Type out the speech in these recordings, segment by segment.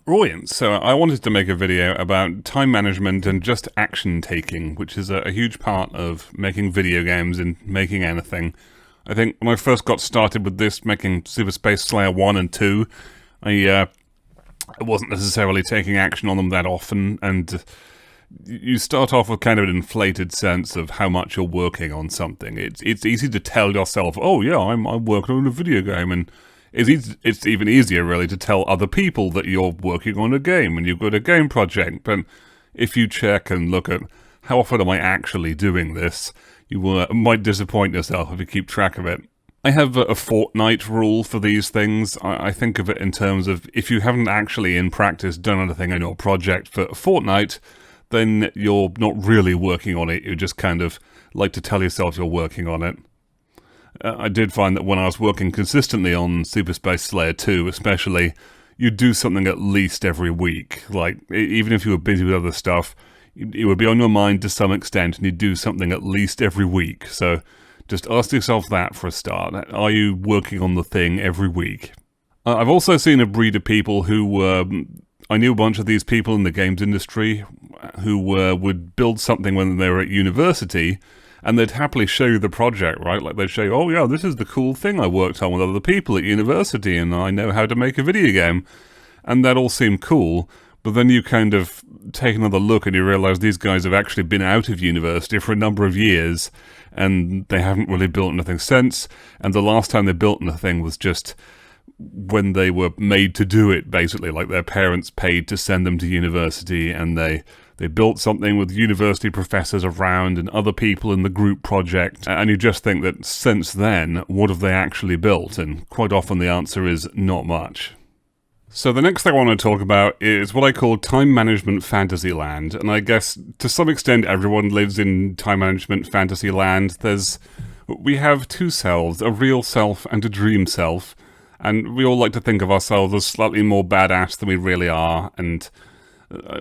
Brilliant. So I wanted to make a video about time management and just action taking, which is a huge part of making video games and making anything. I think when I first got started with this, making Super Space Slayer 1 and 2, I wasn't necessarily taking action on them that often, and you start off with kind of an inflated sense of how much you're working on something. It's easy to tell yourself, oh yeah, I'm working on a video game, and it's even easier, really, to tell other people that you're working on a game and you've got a game project. But if you check and look at how often am I actually doing this, you might disappoint yourself if you keep track of it. I have a fortnight rule for these things. I think of it in terms of if you haven't actually in practice done anything on your project for a fortnight, then you're not really working on it. You just kind of like to tell yourself you're working on it. I did find that when I was working consistently on Super Space Slayer 2 especially, you'd do something at least every week. Like, even if you were busy with other stuff, it would be on your mind to some extent, and you'd do something at least every week. So just ask yourself that for a start. Are you working on the thing every week? I've also seen a breed of people who... I knew a bunch of these people in the games industry who would build something when they were at university, and they'd happily show you the project, right? Like, they'd show you, oh yeah, this is the cool thing I worked on with other people at university, and I know how to make a video game. And that all seemed cool, but then you kind of take another look and you realize these guys have actually been out of university for a number of years, and they haven't really built anything since, and the last time they built anything was just when they were made to do it, basically. Like, their parents paid to send them to university, and they built something with university professors around and other people in the group project, and you just think that since then, what have they actually built? And quite often the answer is not much. So the next thing I want to talk about is what I call time management fantasy land, and I guess to some extent everyone lives in time management fantasy land. We have two selves, a real self and a dream self, and we all like to think of ourselves as slightly more badass than we really are, and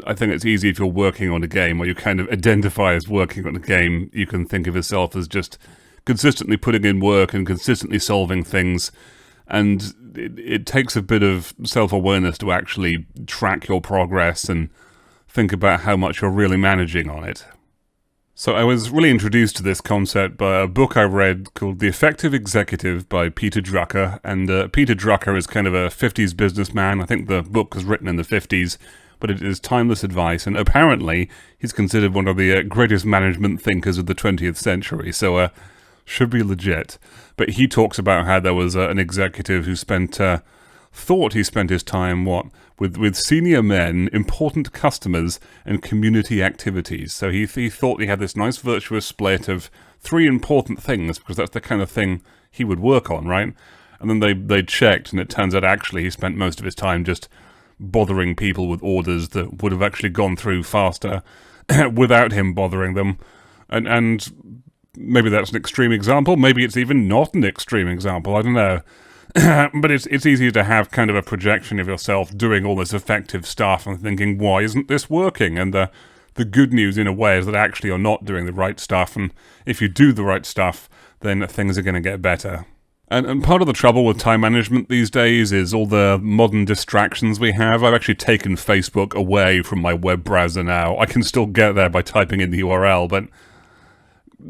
I think it's easy if you're working on a game, or you kind of identify as working on a game, you can think of yourself as just consistently putting in work and consistently solving things, and it takes a bit of self-awareness to actually track your progress and think about how much you're really managing on it. So I was really introduced to this concept by a book I read called The Effective Executive by Peter Drucker, and Peter Drucker is kind of a 50s businessman. I think the book was written in the 50s, but it is timeless advice, and apparently he's considered one of the greatest management thinkers of the 20th century, so should be legit. But he talks about how there was an executive who thought he spent his time, with senior men, important customers, and community activities. So he thought he had this nice virtuous split of three important things, because that's the kind of thing he would work on, right? And then they checked, and it turns out actually he spent most of his time just bothering people with orders that would have actually gone through faster without him bothering them. And maybe that's an extreme example. Maybe it's even not an extreme example. I don't know. But it's easy to have kind of a projection of yourself doing all this effective stuff and thinking, why isn't this working? And the good news, in a way, is that actually you're not doing the right stuff. And if you do the right stuff, then things are going to get better. And part of the trouble with time management these days is all the modern distractions we have. I've actually taken Facebook away from my web browser now. I can still get there by typing in the URL, but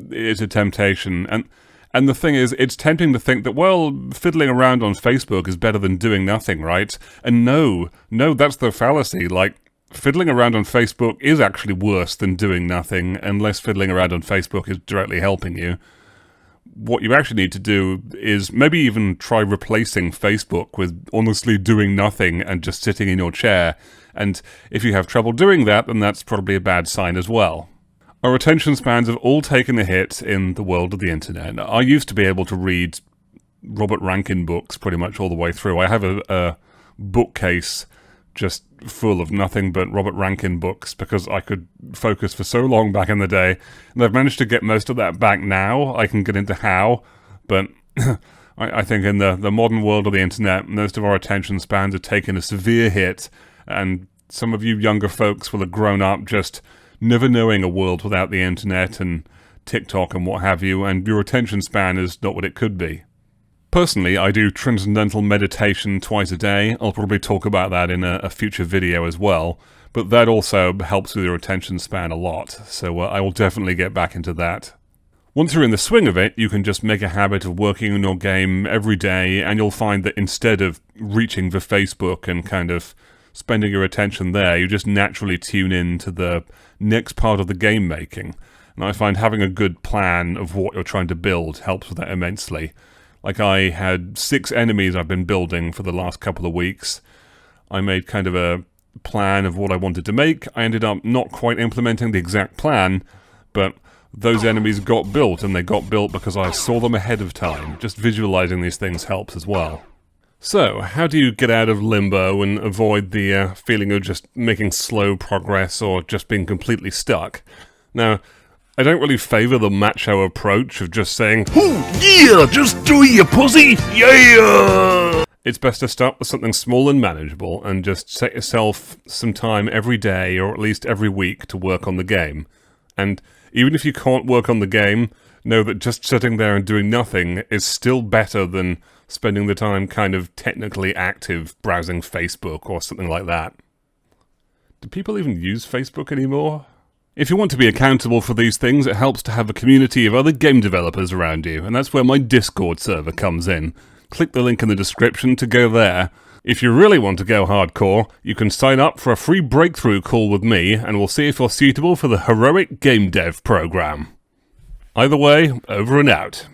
it's a temptation. And the thing is, it's tempting to think that, well, fiddling around on Facebook is better than doing nothing, right? And no, that's the fallacy. Like, fiddling around on Facebook is actually worse than doing nothing, unless fiddling around on Facebook is directly helping you. What you actually need to do is maybe even try replacing Facebook with honestly doing nothing and just sitting in your chair. And if you have trouble doing that, then that's probably a bad sign as well. Our attention spans have all taken a hit in the world of the internet. I used to be able to read Robert Rankin books pretty much all the way through. I have a bookcase just full of nothing but Robert Rankin books because I could focus for so long back in the day, and I've managed to get most of that back now. I can get into how, but I think in the modern world of the internet, most of our attention spans have taken a severe hit, and some of you younger folks will have grown up just never knowing a world without the internet and TikTok and what have you, and your attention span is not what it could be. Personally, I do transcendental meditation twice a day. I'll probably talk about that in a future video as well, but that also helps with your attention span a lot, so I will definitely get back into that. Once you're in the swing of it, you can just make a habit of working on your game every day, and you'll find that instead of reaching for Facebook and kind of spending your attention there, you just naturally tune in to the next part of the game making. And I find having a good plan of what you're trying to build helps with that immensely. Like, I had 6 enemies I've been building for the last couple of weeks. I made kind of a plan of what I wanted to make. I ended up not quite implementing the exact plan, but those enemies got built, and they got built because I saw them ahead of time. Just visualizing these things helps as well. So, how do you get out of limbo and avoid the feeling of just making slow progress or just being completely stuck? Now, I don't really favour the macho approach of just saying, "Oh yeah, just do it, you pussy, yeah!" It's best to start with something small and manageable, and just set yourself some time every day, or at least every week, to work on the game. And even if you can't work on the game, know that just sitting there and doing nothing is still better than spending the time kind of technically active browsing Facebook or something like that. Do people even use Facebook anymore? If you want to be accountable for these things, it helps to have a community of other game developers around you, and that's where my Discord server comes in. Click the link in the description to go there. If you really want to go hardcore, you can sign up for a free breakthrough call with me, and we'll see if you're suitable for the Heroic Game Dev program. Either way, over and out.